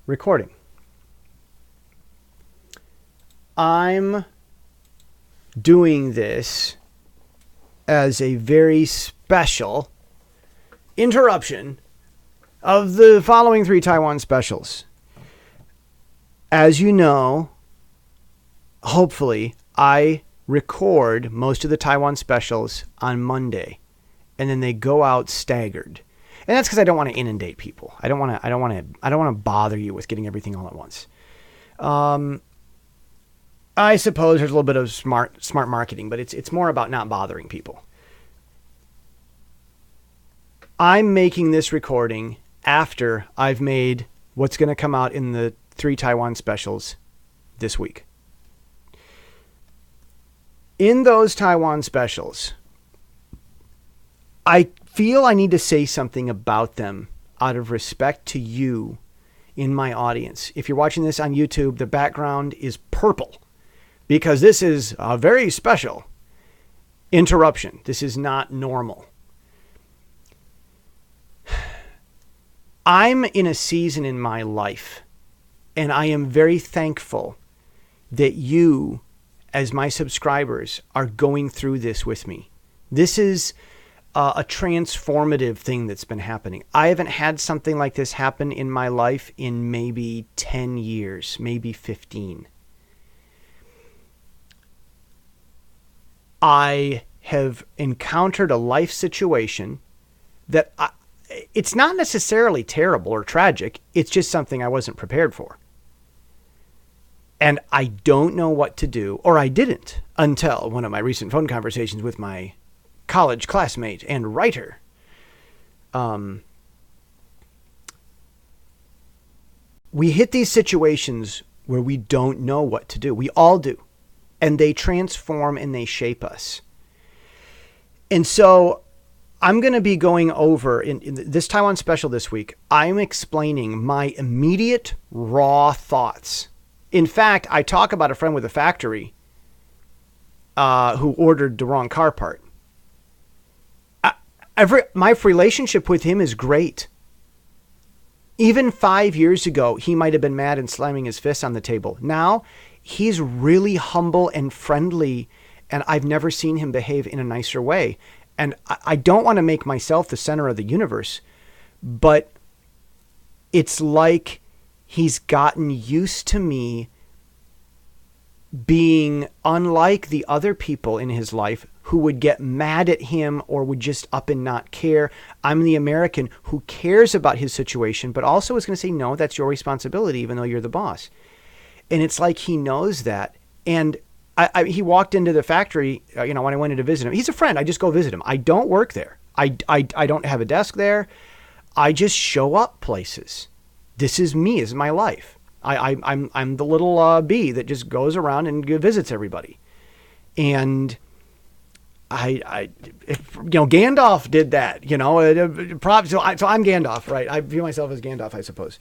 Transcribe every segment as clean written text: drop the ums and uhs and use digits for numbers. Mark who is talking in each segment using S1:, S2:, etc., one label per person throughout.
S1: recording. I'm doing this as a very special interruption of the following 3 Taiwan specials. As you know, hopefully, I record most of the Taiwan specials on Monday, and then they go out staggered. And that's because I don't want to inundate people. I don't want to bother you with getting everything all at once. I suppose there's a little bit of smart marketing, but it's more about not bothering people. I'm making this recording after I've made what's going to come out in the 3 Taiwan specials this week. In those Taiwan specials, I feel I need to say something about them out of respect to you in my audience. If you're watching this on YouTube, the background is purple because this is a very special interruption. This is not normal. I'm in a season in my life, and I am very thankful that you, as my subscribers, are going through this with me. This is a transformative thing that's been happening. I haven't had something like this happen in my life in maybe 10 years, maybe 15. I have encountered a life situation that it's not necessarily terrible or tragic. It's just something I wasn't prepared for. And I don't know what to do, or I didn't, until one of my recent phone conversations with my college classmate and writer. We hit these situations where we don't know what to do. We all do. And they transform and they shape us. And so I'm going to be going over, in this Taiwan special this week, I'm explaining my immediate raw thoughts. In fact, I talk about a friend with a factory who ordered the wrong car part. My relationship with him is great. Even 5 years ago, he might have been mad and slamming his fists on the table. Now, he's really humble and friendly, and I've never seen him behave in a nicer way. And I don't want to make myself the center of the universe, but it's like he's gotten used to me being unlike the other people in his life who would get mad at him or would just up and not care. I'm the American who cares about his situation, but also is going to say, no, that's your responsibility, even though you're the boss. And it's like he knows that. And he walked into the factory, when I went in to visit him. He's a friend. I just go visit him. I don't work there. I don't have a desk there. I just show up places. This is me. This is my life. I'm the little bee that just goes around and visits everybody. And Gandalf did that, so I'm Gandalf, right? I view myself as Gandalf, I suppose.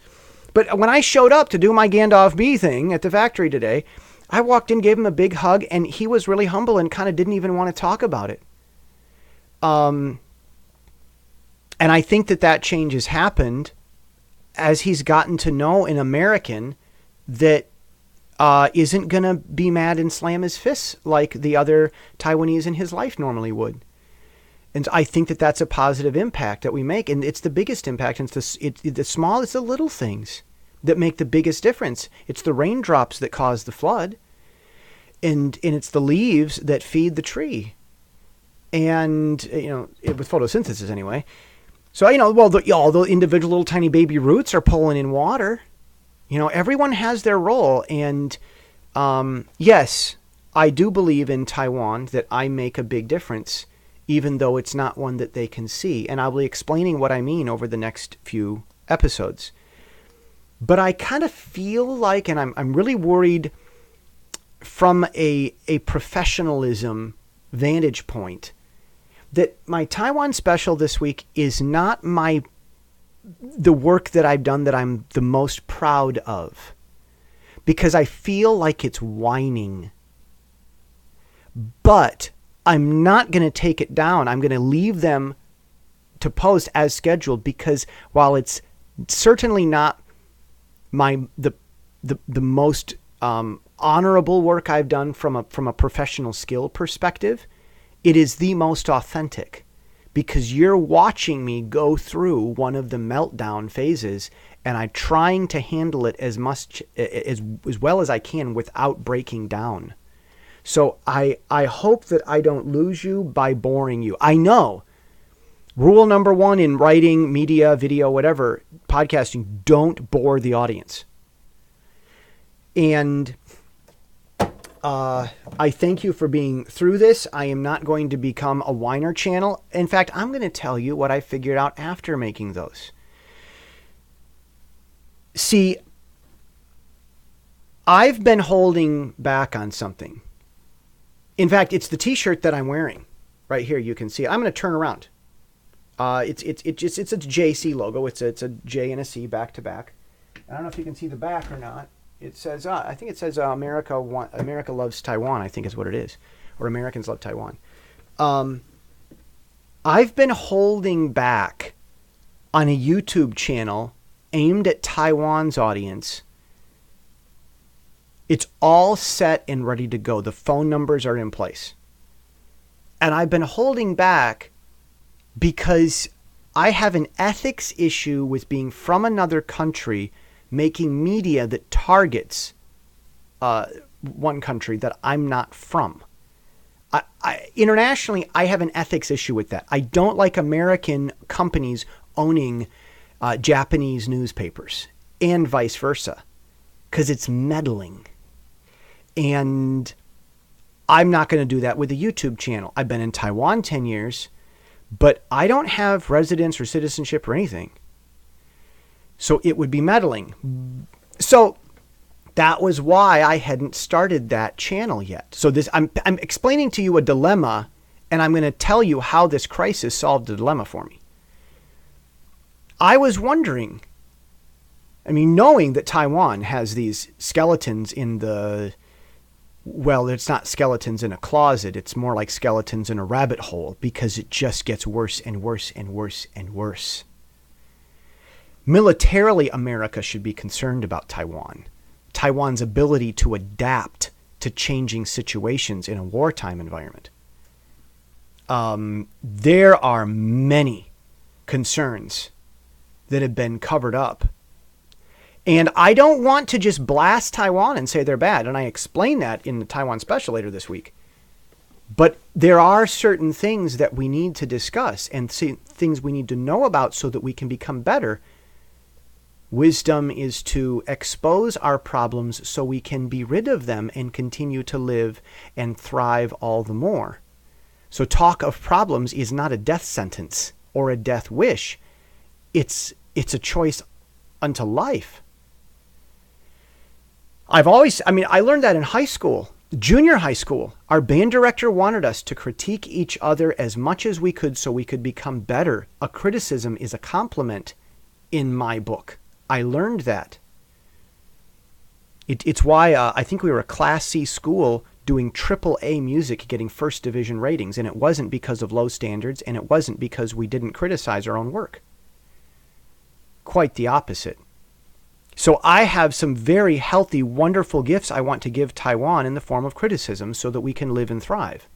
S1: But when I showed up to do my Gandalf bee thing at the factory today, I walked in, gave him a big hug, and he was really humble and kind of didn't even want to talk about it. And I think that change has happened as he's gotten to know an American that isn't going to be mad and slam his fists like the other Taiwanese in his life normally would. And I think that's a positive impact that we make. And it's the biggest impact. And it's the little things that make the biggest difference. It's the raindrops that cause the flood. And it's the leaves that feed the tree. And, with photosynthesis anyway. So, all the individual little tiny baby roots are pulling in water. Everyone has their role. And yes, I do believe in Taiwan that I make a big difference, even though it's not one that they can see. And I'll be explaining what I mean over the next few episodes. But I kind of feel like, and I'm really worried from a professionalism vantage point, that my Taiwan special this week is not the work that I've done that I'm the most proud of, because I feel like it's whining. But I'm not going to take it down. I'm going to leave them to post as scheduled, because while it's certainly not the most honorable work I've done from a professional skill perspective. It is the most authentic, because you're watching me go through one of the meltdown phases, and I'm trying to handle it as well as I can without breaking down. So I hope that I don't lose you by boring you. I know rule number one in writing, media, video, whatever, podcasting, don't bore the audience. And I thank you for being through this. I am not going to become a whiner channel. In fact, I'm going to tell you what I figured out after making those. See, I've been holding back on something. In fact, it's the t-shirt that I'm wearing right here. You can see it. I'm going to turn around. It's a JC logo. It's a J and a C back to back. I don't know if you can see the back or not. It says, I think it says America loves Taiwan, I think is what it is. Or Americans love Taiwan. I've been holding back on a YouTube channel aimed at Taiwan's audience. It's all set and ready to go. The phone numbers are in place. And I've been holding back because I have an ethics issue with being from another country, making media that targets one country that I'm not from. Internationally, I have an ethics issue with that. I don't like American companies owning Japanese newspapers and vice versa, because it's meddling. And I'm not going to do that with a YouTube channel. I've been in Taiwan 10 years, but I don't have residence or citizenship or anything. So it would be meddling. So that was why I hadn't started that channel yet. So I'm explaining to you a dilemma, and I'm going to tell you how this crisis solved the dilemma for me. I was wondering, knowing that Taiwan has these skeletons in it's not skeletons in a closet. It's more like skeletons in a rabbit hole, because it just gets worse and worse and worse and worse. Militarily, America should be concerned about Taiwan's ability to adapt to changing situations in a wartime environment. There are many concerns that have been covered up. And I don't want to just blast Taiwan and say they're bad. And I explain that in the Taiwan Special later this week. But there are certain things that we need to discuss and things we need to know about so that we can become better. Wisdom is to expose our problems so we can be rid of them and continue to live and thrive all the more. So talk of problems is not a death sentence or a death wish. It's a choice unto life. I learned that in high school, junior high school. Our band director wanted us to critique each other as much as we could so we could become better. A criticism is a compliment in my book. I learned that. It's why I think we were a Class C school doing AAA music, getting first division ratings. And it wasn't because of low standards, and it wasn't because we didn't criticize our own work. Quite the opposite. So I have some very healthy, wonderful gifts I want to give Taiwan in the form of criticism so that we can live and thrive.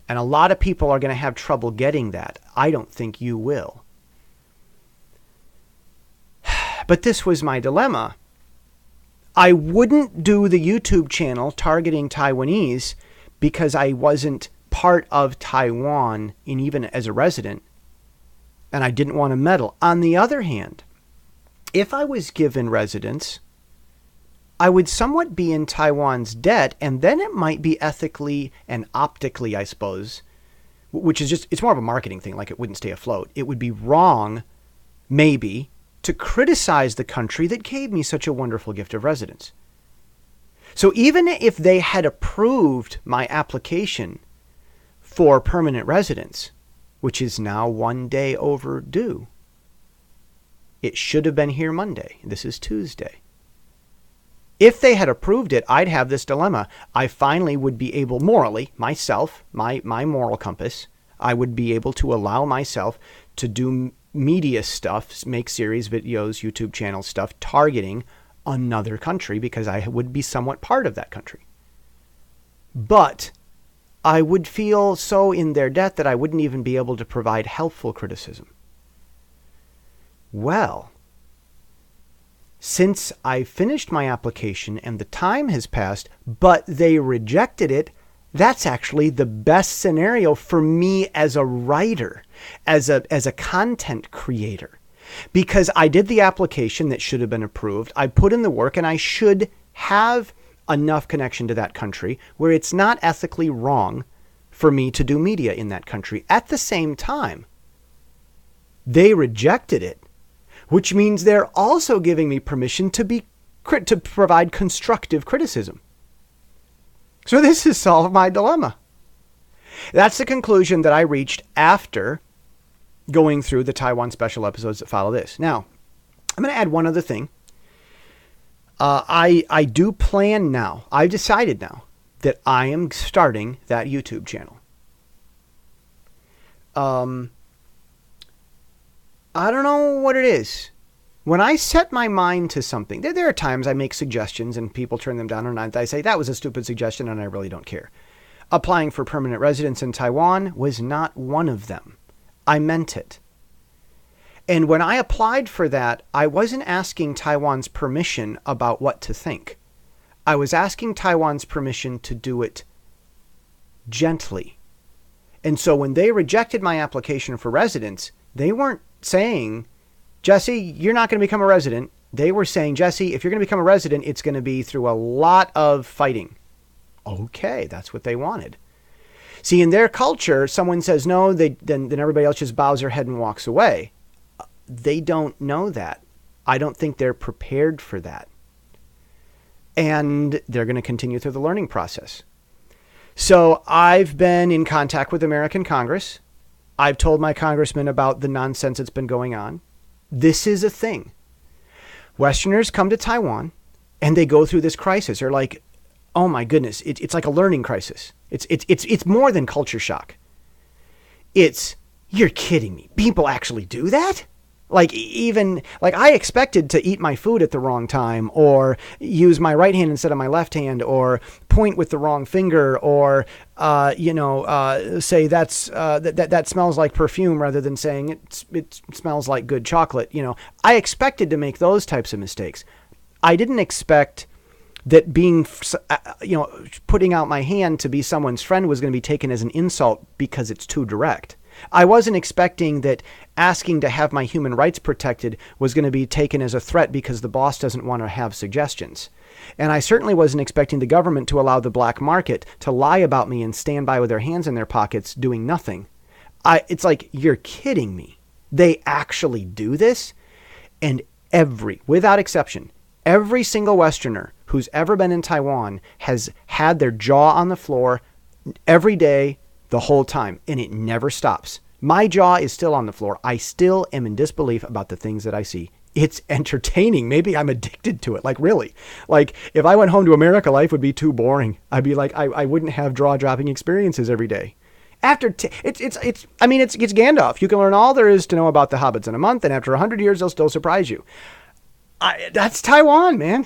S1: And a lot of people are going to have trouble getting that. I don't think you will. But this was my dilemma. I wouldn't do the YouTube channel targeting Taiwanese because I wasn't part of Taiwan, and even as a resident, and I didn't want to meddle. On the other hand, if I was given residence, I would somewhat be in Taiwan's debt, and then it might be ethically and optically, I suppose, which is it's more of a marketing thing, like it wouldn't stay afloat. It would be wrong, maybe, to criticize the country that gave me such a wonderful gift of residence. So even if they had approved my application for permanent residence, which is now 1 day overdue, it should have been here Monday. This is Tuesday. If they had approved it, I'd have this dilemma. I finally would be able, morally, myself, my moral compass, I would be able to allow myself to do media stuff, make series, videos, YouTube channel stuff, targeting another country because I would be somewhat part of that country. But I would feel so in their debt that I wouldn't even be able to provide helpful criticism. Well, since I finished my application and the time has passed, but they rejected it, that's actually the best scenario for me as a writer, as a content creator. Because I did the application that should have been approved, I put in the work, and I should have enough connection to that country where it's not ethically wrong for me to do media in that country. At the same time, they rejected it, which means they're also giving me permission to provide constructive criticism. So this has solved my dilemma. That's the conclusion that I reached after going through the Taiwan Special episodes that follow this. Now, I'm going to add one other thing. I do plan now. I've decided now that I am starting that YouTube channel. I don't know what it is. When I set my mind to something, there are times I make suggestions and people turn them down, and I say, that was a stupid suggestion and I really don't care. Applying for permanent residence in Taiwan was not one of them. I meant it. And when I applied for that, I wasn't asking Taiwan's permission about what to think. I was asking Taiwan's permission to do it gently. And so when they rejected my application for residence, they weren't saying, Jesse, you're not going to become a resident. They were saying, Jesse, if you're going to become a resident, it's going to be through a lot of fighting. Okay, that's what they wanted. See, in their culture, someone says no, then everybody else just bows their head and walks away. They don't know that. I don't think they're prepared for that. And they're going to continue through the learning process. So I've been in contact with American Congress. I've told my congressman about the nonsense that's been going on. This is a thing. Westerners come to Taiwan and they go through this crisis. They're like, oh my goodness, it's like a learning crisis. It's more than culture shock. You're kidding me. People actually do that? Like I expected to eat my food at the wrong time, or use my right hand instead of my left hand, or point with the wrong finger, or say that smells like perfume rather than saying it smells like good chocolate. I expected to make those types of mistakes. I didn't expect that putting out my hand to be someone's friend was going to be taken as an insult because it's too direct. I wasn't expecting that asking to have my human rights protected was going to be taken as a threat because the boss doesn't want to have suggestions. And I certainly wasn't expecting the government to allow the black market to lie about me and stand by with their hands in their pockets doing nothing. It's like, you're kidding me. They actually do this? And without exception, every single Westerner who's ever been in Taiwan has had their jaw on the floor every day, the whole time, and it never stops. My jaw is still on the floor. I still am in disbelief about the things that I see. It's entertaining. Maybe I'm addicted to it. Like, really. Like, if I went home to America, life would be too boring. I'd be like, I wouldn't have jaw-dropping experiences every day. It's Gandalf. You can learn all there is to know about the hobbits in a month, and after 100 years, they'll still surprise you. That's Taiwan, man.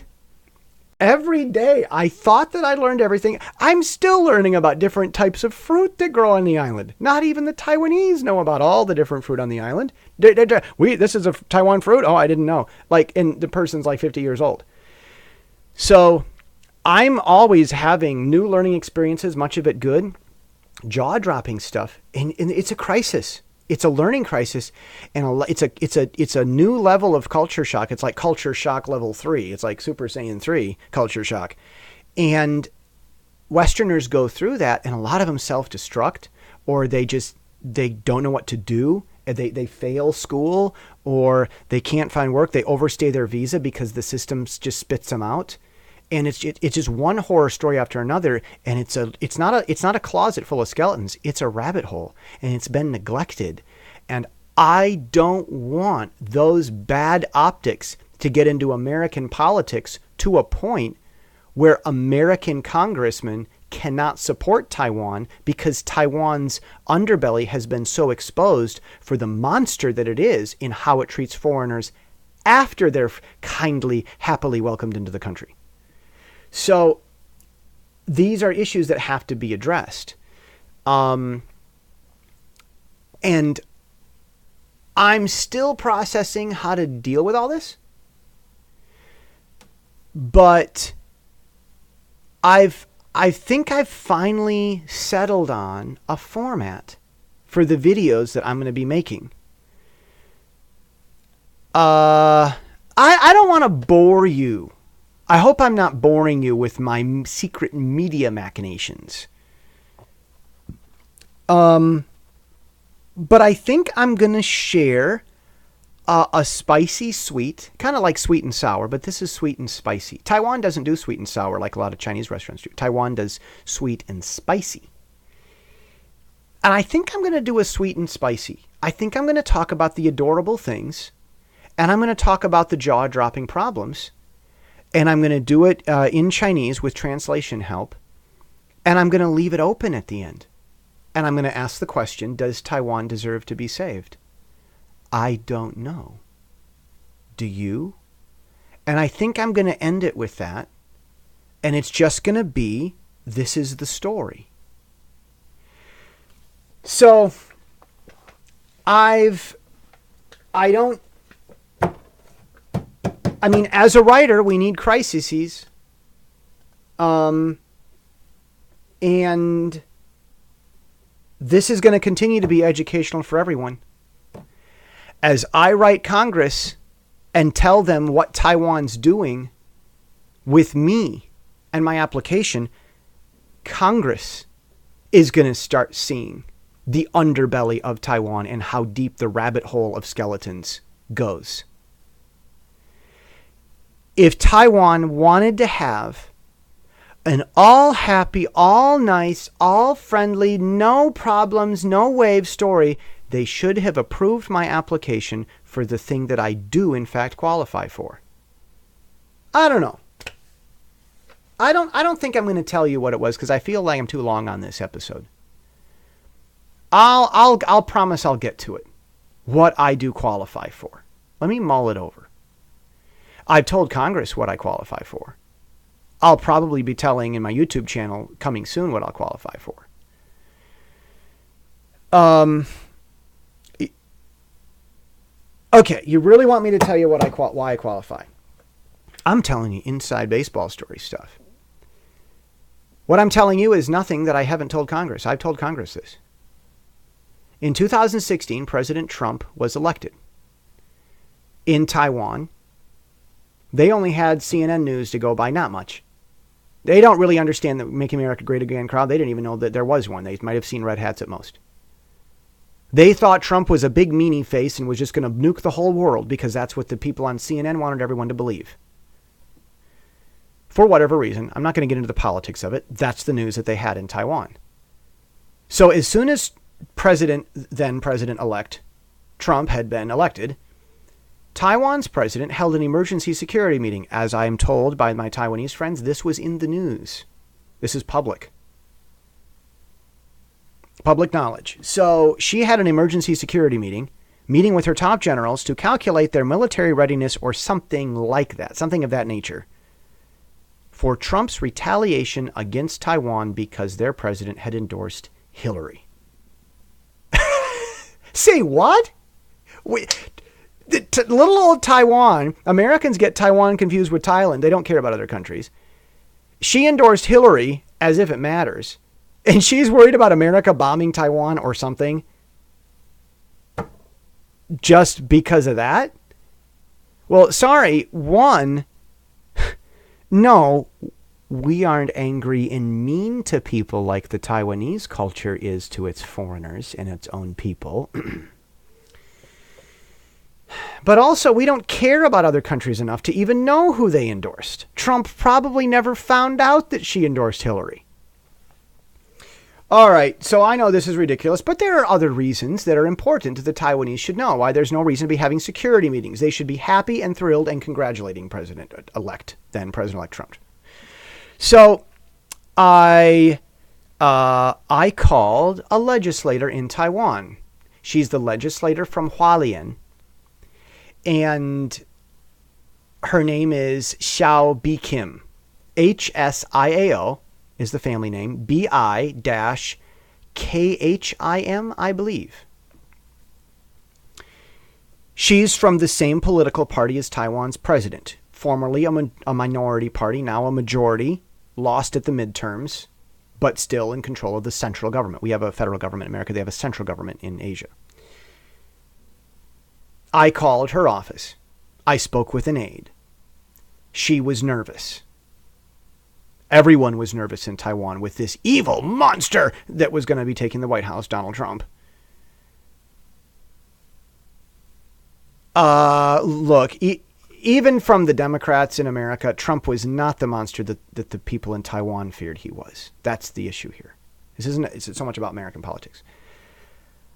S1: Every day, I thought that I learned everything. I'm still learning about different types of fruit that grow on the island. Not even the Taiwanese know about all the different fruit on the island. This is a Taiwan fruit? Oh, I didn't know. And the person's like 50 years old. So I'm always having new learning experiences, much of it good, jaw-dropping stuff, and it's a crisis. It's a learning crisis, and it's a new level of culture shock. It's like culture shock level 3. It's like Super Saiyan 3 culture shock. And Westerners go through that, and a lot of them self-destruct, or they don't know what to do. They fail school, or they can't find work. They overstay their visa because the system just spits them out. And it's just one horror story after another, and it's not a closet full of skeletons. It's a rabbit hole, and it's been neglected. And I don't want those bad optics to get into American politics to a point where American congressmen cannot support Taiwan because Taiwan's underbelly has been so exposed for the monster that it is in how it treats foreigners after they're kindly, happily welcomed into the country. So these are issues that have to be addressed. And I'm still processing how to deal with all this. But I think I've finally settled on a format for the videos that I'm going to be making. I don't want to bore you. I hope I'm not boring you with my secret media machinations. But I think I'm going to share a spicy sweet, kind of like sweet and sour, but this is sweet and spicy. Taiwan doesn't do sweet and sour like a lot of Chinese restaurants do. Taiwan does sweet and spicy. And I think I'm going to do a sweet and spicy. I think I'm going to talk about the adorable things, and I'm going to talk about the jaw-dropping problems, and I'm going to do it in Chinese with translation help, and I'm going to leave it open at the end. And I'm going to ask the question, does Taiwan deserve to be saved? I don't know. Do you? And I think I'm going to end it with that. And it's just going to be, this is the story. So, I mean, as a writer, we need crises. And this is going to continue to be educational for everyone. As I write Congress and tell them what Taiwan's doing with me and my application, Congress is going to start seeing the underbelly of Taiwan and how deep the rabbit hole of skeletons goes. If Taiwan wanted to have an all happy, all nice, all friendly, no problems, no wave story, they should have approved my application for the thing that I do in fact qualify for. I don't know. I don't think I'm going to tell you what it was because I feel like I'm too long on this episode. I'll promise I'll get to it. What I do qualify for. Let me mull it over. I've told Congress what I qualify for. I'll probably be telling in my YouTube channel coming soon what I'll qualify for. Okay, you really want me to tell you why I qualify? I'm telling you inside baseball story stuff. What I'm telling you is nothing that I haven't told Congress. I've told Congress this. In 2016, President Trump was elected. In Taiwan, they only had CNN News to go by, not much. They don't really understand the Make America Great Again crowd. They didn't even know that there was one. They might have seen red hats at most. They thought Trump was a big meanie face and was just going to nuke the whole world because that's what the people on CNN wanted everyone to believe. For whatever reason, I'm not going to get into the politics of it. That's the news that they had in Taiwan. So as soon as then President-elect Trump had been elected, Taiwan's president held an emergency security meeting. As I am told by my Taiwanese friends, this was in the news. This is public knowledge. So she had an emergency security meeting with her top generals to calculate their military readiness or something like that, something of that nature, for Trump's retaliation against Taiwan because their president had endorsed Hillary. Say what? Little old Taiwan, Americans get Taiwan confused with Thailand. They don't care about other countries. She endorsed Hillary as if it matters. And she's worried about America bombing Taiwan or something just because of that? Well, sorry. One, no, we aren't angry and mean to people like the Taiwanese culture is to its foreigners and its own people. But also, we don't care about other countries enough to even know who they endorsed. Trump probably never found out that she endorsed Hillary. All right, so I know this is ridiculous, but there are other reasons that are important that the Taiwanese should know why there's no reason to be having security meetings. They should be happy and thrilled and congratulating President-elect Trump. So I called a legislator in Taiwan. She's the legislator from Hualien. And Her name is Xiao Bi Kim. HSIAO is the family name. BI-KHIM, I believe. She's from the same political party as Taiwan's president. Formerly a minority party, now a majority. Lost at the midterms, but still in control of the central government. We have a federal government in America. They have a central government in Asia. I called her office. I spoke with an aide. She was nervous. Everyone was nervous in Taiwan with this evil monster that was going to be taking the White House, Donald Trump. Look, even from the Democrats in America, Trump was not the monster that the people in Taiwan feared he was. That's the issue here. This isn't so much about American politics.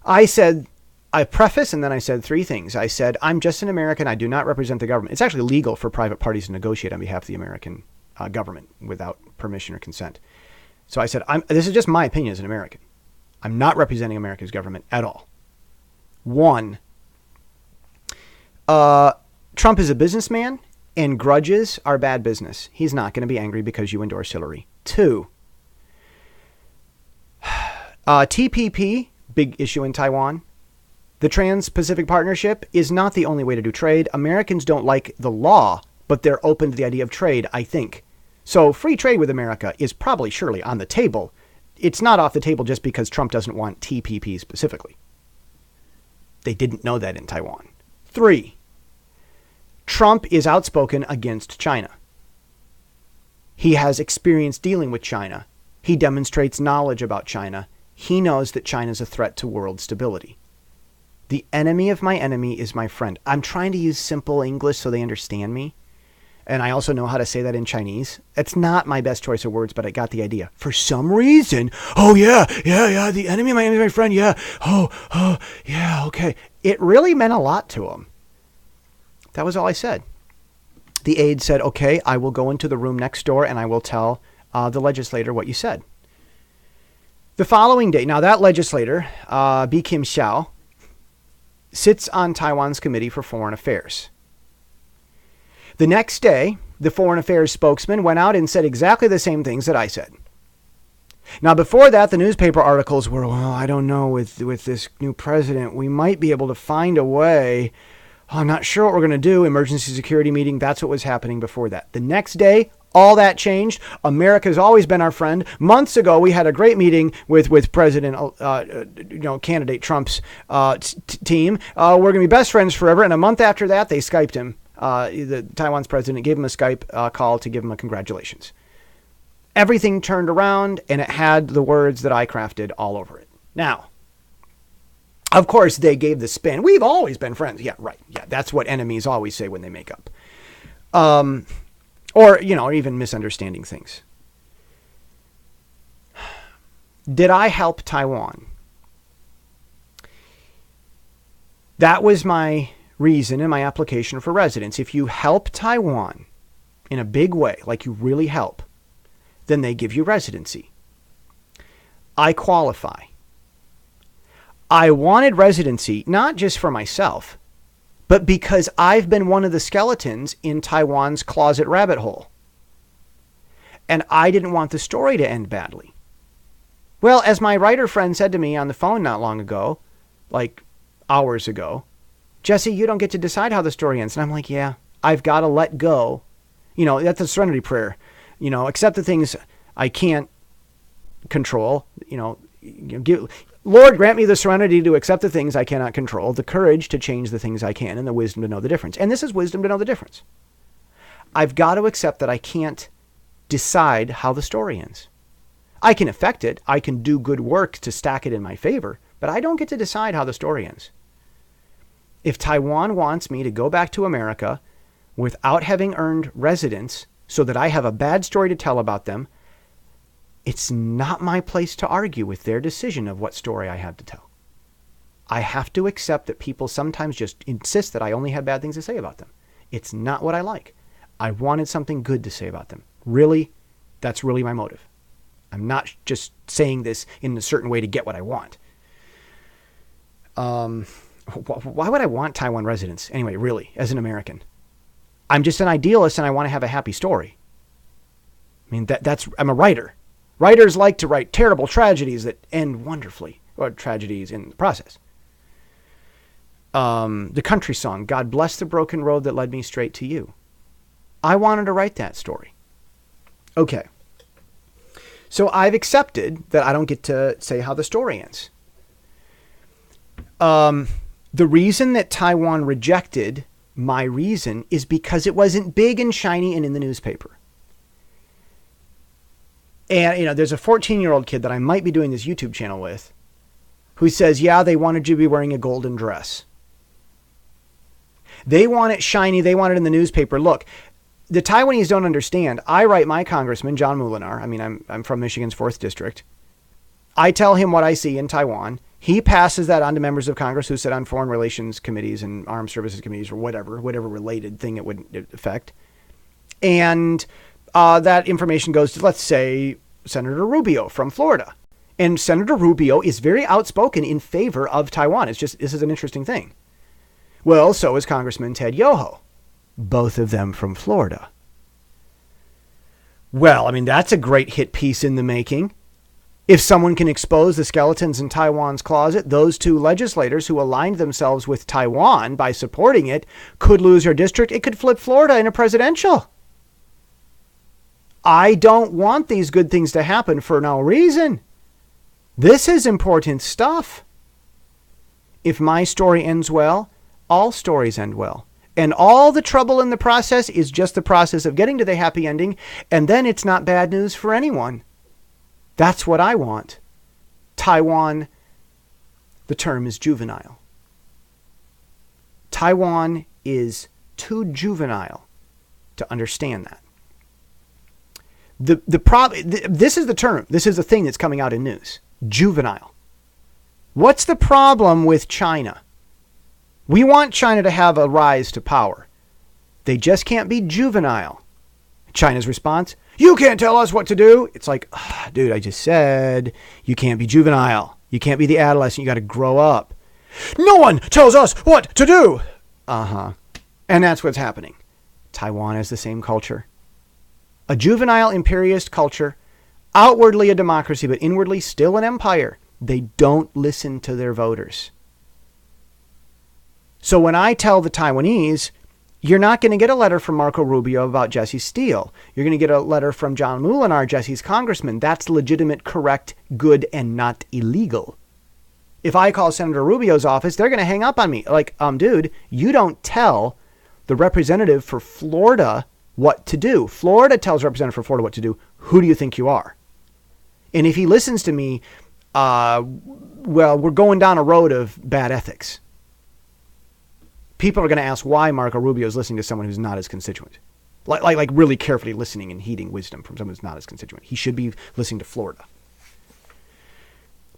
S1: I preface and then I said three things. I said, I'm just an American. I do not represent the government. It's actually legal for private parties to negotiate on behalf of the American government without permission or consent. So I said, this is just my opinion as an American. I'm not representing America's government at all. One, Trump is a businessman and grudges are bad business. He's not going to be angry because you endorse Hillary. Two, TPP, big issue in Taiwan. The Trans-Pacific Partnership is not the only way to do trade. Americans don't like the law, but they're open to the idea of trade, I think. So free trade with America is probably surely on the table. It's not off the table just because Trump doesn't want TPP specifically. They didn't know that in Taiwan. Three, Trump is outspoken against China. He has experience dealing with China. He demonstrates knowledge about China. He knows that China is a threat to world stability. The enemy of my enemy is my friend. I'm trying to use simple English so they understand me. And I also know how to say that in Chinese. It's not my best choice of words, but I got the idea. For some reason, the enemy of my enemy is my friend, yeah. Yeah, okay. It really meant a lot to him. That was all I said. The aide said, okay, I will go into the room next door and I will tell the legislator what you said. The following day, now that legislator, Bi Kim Xiao, sits on Taiwan's Committee for Foreign Affairs. The next day, the Foreign Affairs spokesman went out and said exactly the same things that I said. Now, before that, the newspaper articles were, well, I don't know, with this new president, we might be able to find a way. Oh, I'm not sure what we're going to do. Emergency security meeting. That's what was happening before that. The next day, all that changed. America's always been our friend. Months ago, we had a great meeting with President, candidate Trump's team. We're going to be best friends forever. And a month after that, they Skyped him. The Taiwan's president gave him a Skype call to give him a congratulations. Everything turned around, and it had the words that I crafted all over it. Now, of course, they gave the spin. We've always been friends. Yeah, right. Yeah, that's what enemies always say when they make up. Or even misunderstanding things. Did I help Taiwan? That was my reason in my application for residence. If you help Taiwan in a big way, like you really help, then they give you residency. I qualify. I wanted residency, not just for myself, but because I've been one of the skeletons in Taiwan's closet rabbit hole. And I didn't want the story to end badly. Well, as my writer friend said to me on the phone not long ago, like hours ago, Jesse, you don't get to decide how the story ends. And I'm like, yeah, I've got to let go. That's a serenity prayer. Accept the things I can't control. Lord, grant me the serenity to accept the things I cannot control, the courage to change the things I can, and the wisdom to know the difference. And this is wisdom to know the difference. I've got to accept that I can't decide how the story ends. I can affect it. I can do good work to stack it in my favor, but I don't get to decide how the story ends. If Taiwan wants me to go back to America without having earned residence so that I have a bad story to tell about them, it's not my place to argue with their decision of what story I have to tell. I have to accept that people sometimes just insist that I only have bad things to say about them. It's not what I like. I wanted something good to say about them. Really, that's really my motive. I'm not just saying this in a certain way to get what I want. Why would I want Taiwan residence? Anyway, really, as an American. I'm just an idealist and I want to have a happy story. I mean, I'm a writer. Writers like to write terrible tragedies that end wonderfully, or tragedies in the process. The country song, God Bless the Broken Road That Led Me Straight to You. I wanted to write that story. Okay. So I've accepted that I don't get to say how the story ends. The reason that Taiwan rejected my reason is because it wasn't big and shiny and in the newspaper. And, there's a 14-year-old kid that I might be doing this YouTube channel with who says, yeah, they wanted you to be wearing a golden dress. They want it shiny. They want it in the newspaper. Look, the Taiwanese don't understand. I write my congressman, John Molinar. I mean, I'm from Michigan's 4th District. I tell him what I see in Taiwan. He passes that on to members of Congress who sit on foreign relations committees and armed services committees or whatever related thing it would affect. And that information goes to, let's say, Senator Rubio from Florida. And Senator Rubio is very outspoken in favor of Taiwan. This is an interesting thing. Well, so is Congressman Ted Yoho, both of them from Florida. Well, I mean, that's a great hit piece in the making. If someone can expose the skeletons in Taiwan's closet, those two legislators who aligned themselves with Taiwan by supporting it could lose their district. It could flip Florida in a presidential. I don't want these good things to happen for no reason. This is important stuff. If my story ends well, all stories end well. And all the trouble in the process is just the process of getting to the happy ending, and then it's not bad news for anyone. That's what I want. Taiwan, the term is juvenile. Taiwan is too juvenile to understand that. This is the term. This is the thing that's coming out in news. Juvenile. What's the problem with China? We want China to have a rise to power. They just can't be juvenile. China's response, you can't tell us what to do. It's like, dude, I just said you can't be juvenile. You can't be the adolescent. You got to grow up. No one tells us what to do. And that's what's happening. Taiwan has the same culture. A juvenile imperialist culture, outwardly a democracy, but inwardly still an empire. They don't listen to their voters. So when I tell the Taiwanese, you're not going to get a letter from Marco Rubio about Jesse Steele. You're going to get a letter from John Molinar, Jesse's congressman. That's legitimate, correct, good, and not illegal. If I call Senator Rubio's office, they're going to hang up on me. Like, dude, you don't tell the representative for Florida what to do. Florida tells representative for Florida what to do. Who do you think you are? And if he listens to me, well, we're going down a road of bad ethics. People are going to ask why Marco Rubio is listening to someone who's not his constituent. Like really carefully listening and heeding wisdom from someone who's not his constituent. He should be listening to Florida.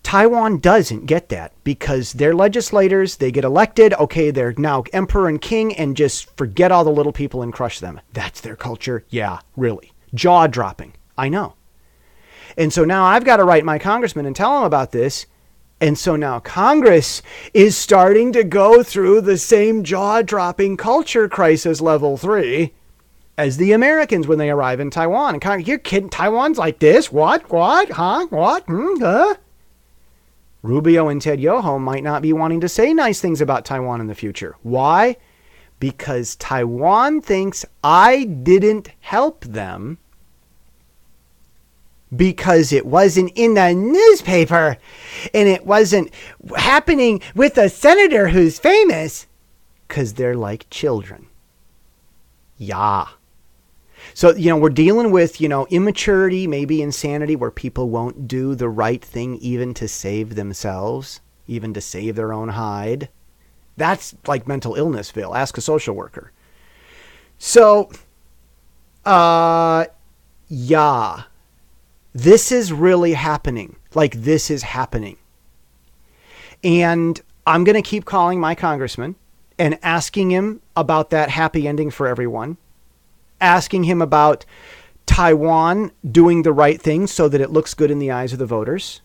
S1: Taiwan doesn't get that because their legislators, they get elected. Okay, they're now emperor and king and just forget all the little people and crush them. That's their culture. Yeah, really. Jaw-dropping. I know. And so now I've got to write my congressman and tell him about this. And so now Congress is starting to go through the same jaw-dropping culture crisis level 3 as the Americans when they arrive in Taiwan. And Congress, you're kidding? Taiwan's like this? What? Huh? What? Huh? Rubio and Ted Yoho might not be wanting to say nice things about Taiwan in the future. Why? Because Taiwan thinks I didn't help them because it wasn't in the newspaper and it wasn't happening with a senator who's famous because they're like children. Yeah. So, we're dealing with, immaturity, maybe insanity, where people won't do the right thing even to save themselves, even to save their own hide. That's like mental illness, Phil. Ask a social worker. So, yeah. This is really happening. Like, this is happening. And I'm going to keep calling my congressman and asking him about that happy ending for everyone. Asking him about Taiwan doing the right thing so that it looks good in the eyes of the voters,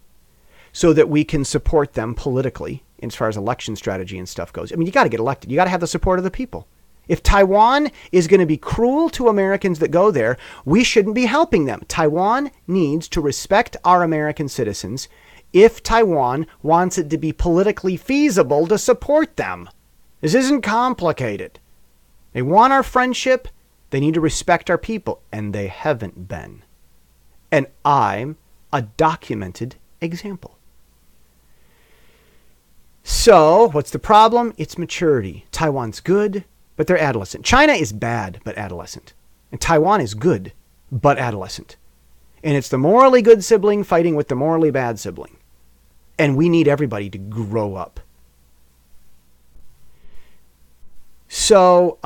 S1: so that we can support them politically as far as election strategy and stuff goes. I mean, you got to get elected. You got to have the support of the people. If Taiwan is going to be cruel to Americans that go there, we shouldn't be helping them. Taiwan needs to respect our American citizens if Taiwan wants it to be politically feasible to support them. This isn't complicated. They want our friendship. They need to respect our people, and they haven't been. And I'm a documented example. So, what's the problem? It's maturity. Taiwan's good, but they're adolescent. China is bad, but adolescent. And Taiwan is good, but adolescent. And it's the morally good sibling fighting with the morally bad sibling. And we need everybody to grow up. So,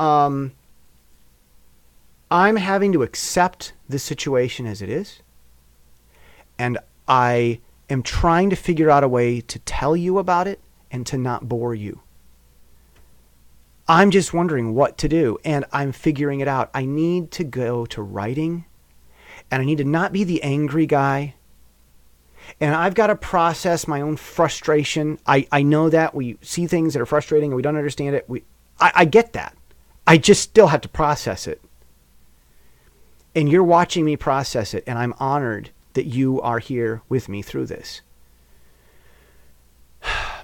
S1: I'm having to accept the situation as it is. And I am trying to figure out a way to tell you about it and to not bore you. I'm just wondering what to do, and I'm figuring it out. I need to go to writing, and I need to not be the angry guy. And I've got to process my own frustration. I know that we see things that are frustrating and we don't understand it. I get that. I just still have to process it. And you're watching me process it, and I'm honored that you are here with me through this.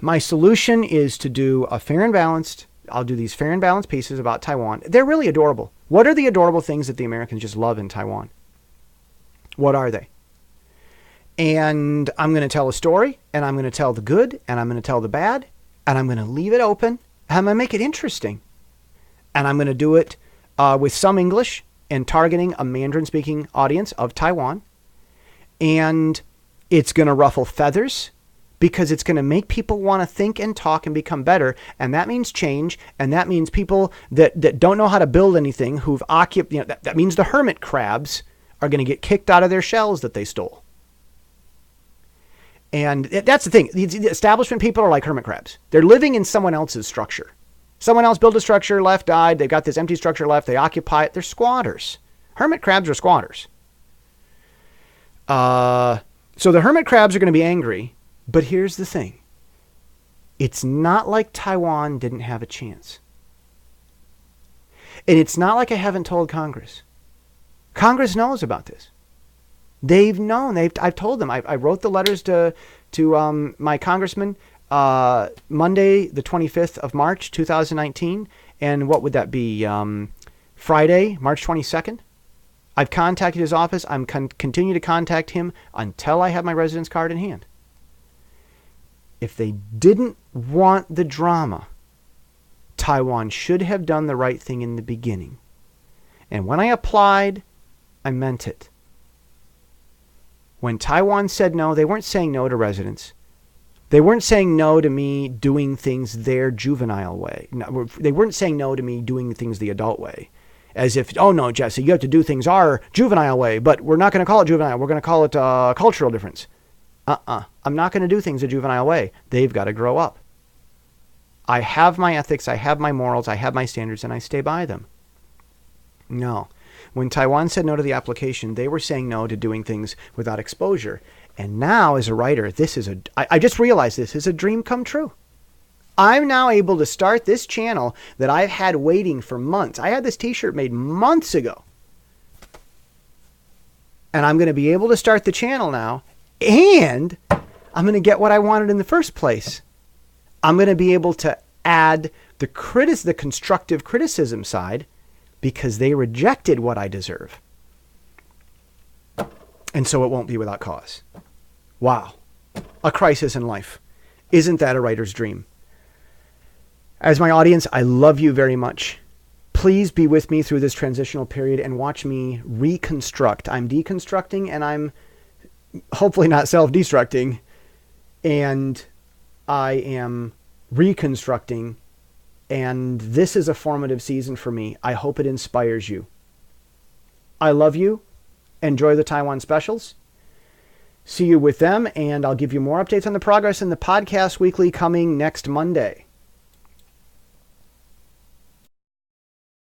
S1: My solution is to do a fair and balanced. I'll do these fair and balanced pieces about Taiwan. They're really adorable. What are the adorable things that the Americans just love in Taiwan? What are they? And I'm going to tell a story, and I'm going to tell the good, and I'm going to tell the bad, and I'm going to leave it open, and I'm going to make it interesting. And I'm going to do it with some English and targeting a Mandarin-speaking audience of Taiwan. And it's going to ruffle feathers because it's going to make people want to think and talk and become better. And that means change. And that means people that don't know how to build anything, who've occupied, that means the hermit crabs are going to get kicked out of their shells that they stole. And that's the thing. The establishment people are like hermit crabs. They're living in someone else's structure. Someone else built a structure, left, died. They've got this empty structure left. They occupy it. They're squatters. Hermit crabs are squatters. So the hermit crabs are going to be angry. But here's the thing. It's not like Taiwan didn't have a chance. And it's not like I haven't told Congress. Congress knows about this. They've known. I've told them. I wrote the letters to my congressman Monday, the 25th of March, 2019. And what would that be? Friday, March 22nd. I've contacted his office. I'm continue to contact him until I have my residence card in hand. If they didn't want the drama, Taiwan should have done the right thing in the beginning. And when I applied, I meant it. When Taiwan said no, they weren't saying no to residents. They weren't saying no to me doing things their juvenile way. No, they weren't saying no to me doing things the adult way. As if, oh no, Jesse, you have to do things our juvenile way, but we're not going to call it juvenile. We're going to call it cultural difference. I'm not going to do things a juvenile way. They've got to grow up. I have my ethics, I have my morals, I have my standards, and I stay by them. No. When Taiwan said no to the application, they were saying no to doing things without exposure. And now, as a writer, I just realized this is a dream come true. I'm now able to start this channel that I've had waiting for months. I had this t-shirt made months ago. And I'm going to be able to start the channel now. And I'm going to get what I wanted in the first place. I'm going to be able to add the constructive criticism side because they rejected what I deserve. And so it won't be without cause. Wow. A crisis in life. Isn't that a writer's dream? As my audience, I love you very much. Please be with me through this transitional period and watch me reconstruct. I'm deconstructing and I'm hopefully not self-destructing. And I am reconstructing. And this is a formative season for me. I hope it inspires you. I love you. Enjoy the Taiwan specials. See you with them. And I'll give you more updates on the progress in the podcast weekly coming next Monday.